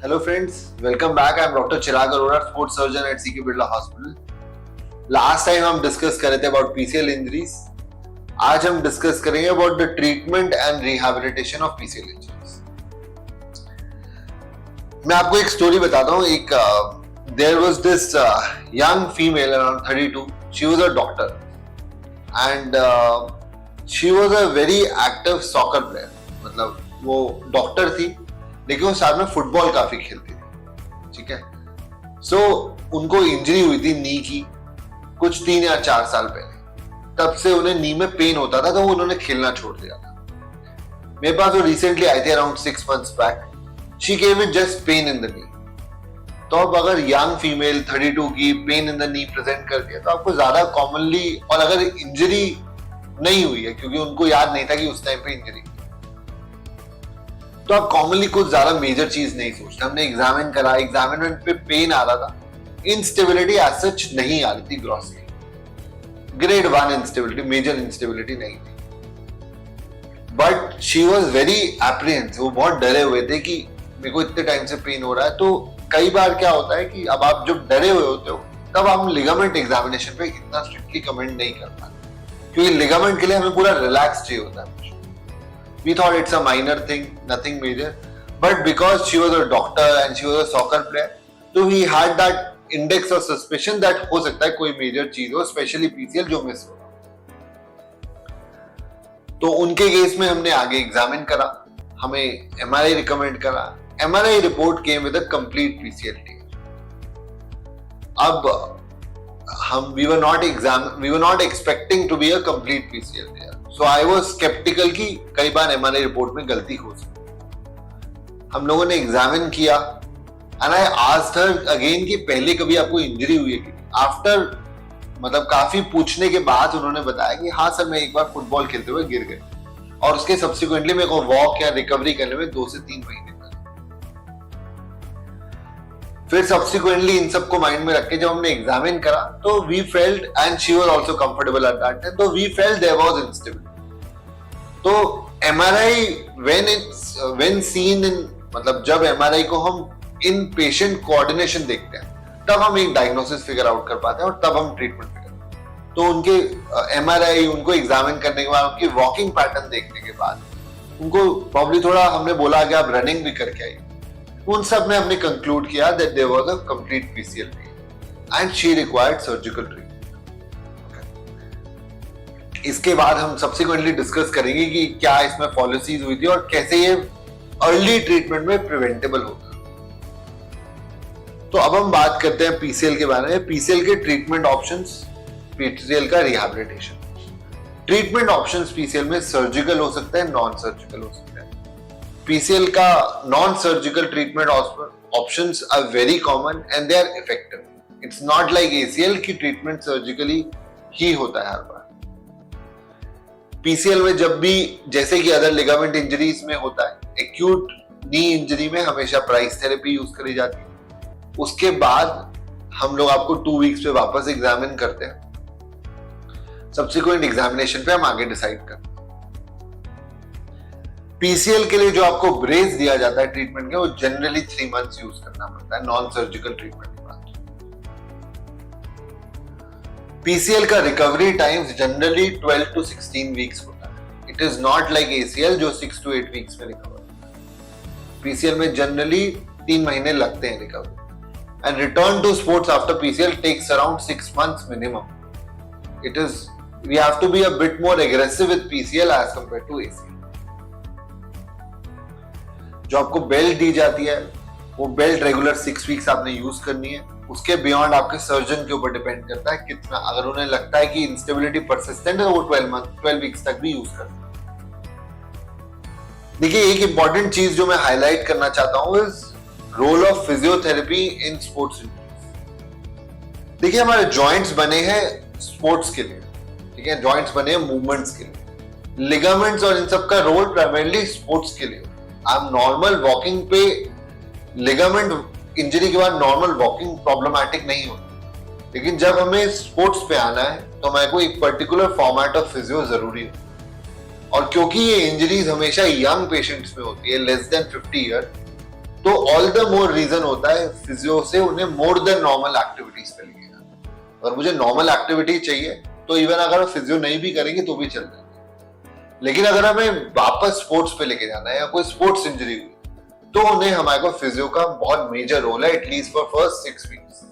Hello friends, welcome back. I'm Dr. Chirag Arora, sports surgeon at CK Birla Hospital. Last time हम discuss कर रहे थे about PCL injuries. आज हम discuss करेंगे about the treatment and rehabilitation of PCL injuries. मैं आपको एक स्टोरी बताता हूँ. There was this young female around 32. She was a doctor and she was a very active soccer player. मतलब वो डॉक्टर थी लेकिन वो साथ में फुटबॉल काफी खेलती थी. ठीक है. सो उनको इंजरी हुई थी नी की कुछ 3 या 4 साल पहले. तब से उन्हें नी में पेन होता था तो उन्होंने खेलना छोड़ दिया था. मेरे पास वो रिसेंटली आई थी around 6 months back. She came with just pain in the knee. तो अब अगर यंग फीमेल 32 की pain in the knee present करती है तो आपको ज्यादा कॉमनली, और अगर इंजरी नहीं हुई है क्योंकि उनको याद नहीं था कि उस टाइम पे इंजरी, तो आप कॉमनली कुछ ज्यादा मेजर चीज नहीं सोचते. हमने एग्जामिन करा, एग्जामिनमेंट पे पेन आ रहा था. इंस्टेबिलिटी एज सच नहीं आ रही थी grossly. Grade 1 instability, major instability नहीं थी. But she was very apprehensive. वो बहुत डरे हुए थे कि मेरे को इतने टाइम से पेन हो रहा है. तो कई बार क्या होता है कि अब आप जब डरे हुए होते हो तब हम लिगामेंट एग्जामिनेशन पे इतना स्ट्रिक्टली कमेंट नहीं कर पाते क्योंकि लिगामेंट के लिए हमें पूरा रिलैक्स चाहिए होता है. We thought it's a minor thing, nothing major. But because she was a doctor and she was a soccer player, so he had that index of suspicion that हो सकता है कोई major चीज हो, especially PCL जो miss हो. तो उनके केस में हमने आगे एग्जामिन करा, हमें MRI रिकमेंड करा. MRI report came with a complete PCL tear. अब हम we were not expecting to be a complete PCL tear. So I was skeptical कि कई बार MRI रिपोर्ट में गलती हो सकती. हम लोगों ने एग्जामिन किया and I asked her again कि पहले कभी आपको इंजरी हुई है कि आफ्टर, मतलब काफी पूछने के बाद उन्होंने बताया कि हाँ सर, मैं एक बार फुटबॉल खेलते हुए गिर गए और उसके सब्सिक्वेंटली मेरे को वॉक या रिकवरी करने में 2 से 3 महीने लगे. फिर सब्सिक्वेंटली इन सबको माइंड में रख के जब हमने एग्जामिन करा तो we felt, and she was also comfortable at that time, तो we felt there was instability. तो MRI व्हेन सीन इन, मतलब जब MRI को हम इन पेशेंट कोऑर्डिनेशन देखते हैं तब हम एक डायग्नोसिस फिगर आउट कर पाते हैं और तब हम ट्रीटमेंट फिगर. तो उनके MRI, उनको एग्जामिन करने के बाद, उनकी वॉकिंग पैटर्न देखने के बाद, उनको प्रॉब्ली थोड़ा हमने बोला कि आप रनिंग भी करके आइए. उन सब में हमने कंक्लूड किया that there was a complete PCL and she required surgical treatment. इसके बाद हम सब्सिक्वेंटली डिस्कस करेंगे कि क्या इसमें पॉलिसीज हुई थी और कैसे ये अर्ली ट्रीटमेंट में प्रिवेंटेबल होगा. तो अब हम बात करते हैं PCL के बारे में. PCL के ट्रीटमेंट ऑप्शंस, PCL का रिहैबिलिटेशन. ट्रीटमेंट ऑप्शंस PCL में सर्जिकल हो सकता है, नॉन सर्जिकल हो सकता है. PCL का non surgical treatment options are very common and they are effective. It's not like ACL की ट्रीटमेंट सर्जिकली ही होता है हर बार. PCL में जब भी, जैसे कि अदर लिगामेंट इंजरीज में होता है, एक्यूट नी इंजरी में हमेशा प्राइस थेरेपी यूज करी जाती है. उसके बाद हम लोग आपको 2 वीक्स पे वापस एग्जामिन करते हैं. सब्सिक्वेंट एग्जामिनेशन पे हम आगे डिसाइड करते हैं. PCL के लिए जो आपको ब्रेस दिया जाता है ट्रीटमेंट के, वो जनरली 3 months यूज करना पड़ता है नॉन सर्जिकल ट्रीटमेंट के बाद. PCL का recovery time generally 12 to 16 weeks होता है. It is not like ACL जो 6 to 8 वीक्स में रिकवर होता है. PCL में जनरली 3 महीने लगते हैं recovery. And return to sports after PCL takes around 6 months minimum. It is, we have to be a bit more aggressive with PCL as compare to ACL. जो आपको belt दी जाती है वो बेल्ट रेगुलर 6 वीक्स आपने use करनी है. उसके बियॉन्ड आपके सर्जन के ऊपर डिपेंड करता है कितना. अगर उन्हें लगता है कि इंस्टेबिलिटी परसिस्टेंट है तो वो 12 वीक्स तक भी यूज करते हैं. देखिए, एक इंपॉर्टेंट चीज जो मैं हाईलाइट करना चाहता हूं is role of physiotherapy in sports injuries. देखिए, हमारे जॉइंट्स बने हैं स्पोर्ट्स के लिए. ठीक है, जॉइंट्स बने हैं मूवमेंट्स के लिए. लिगामेंट्स और इन सब का रोल प्राइमरली स्पोर्ट्स के लिए. आप नॉर्मल वॉकिंग पे लिगामेंट इंजरी के बाद नॉर्मल वॉकिंग प्रॉब्लमैटिक नहीं होती. लेकिन जब हमें स्पोर्ट्स पे आना है तो मेरे को एक पर्टिकुलर फॉर्मेट ऑफ फिजियो जरूरी है. और क्योंकि ये इंजरीज हमेशा यंग पेशेंट्स में होती है, लेस देन 50 ईयर, तो ऑल द मोर रीजन होता है फिजियो से उन्हें मोर देन नॉर्मल एक्टिविटीज पे लेके जाना। अगर मुझे नॉर्मल एक्टिविटी चाहिए तो इवन अगर फिजियो नहीं भी करेंगे तो भी चल जाएगा, लेकिन अगर हमें वापस स्पोर्ट्स पे लेके जाना है या कोई स्पोर्ट्स इंजरी हुई तो उन्हें हमारे को फिजियो का बहुत मेजर रोल है, एटलीस्ट फॉर फर्स्ट 6 वीक्स।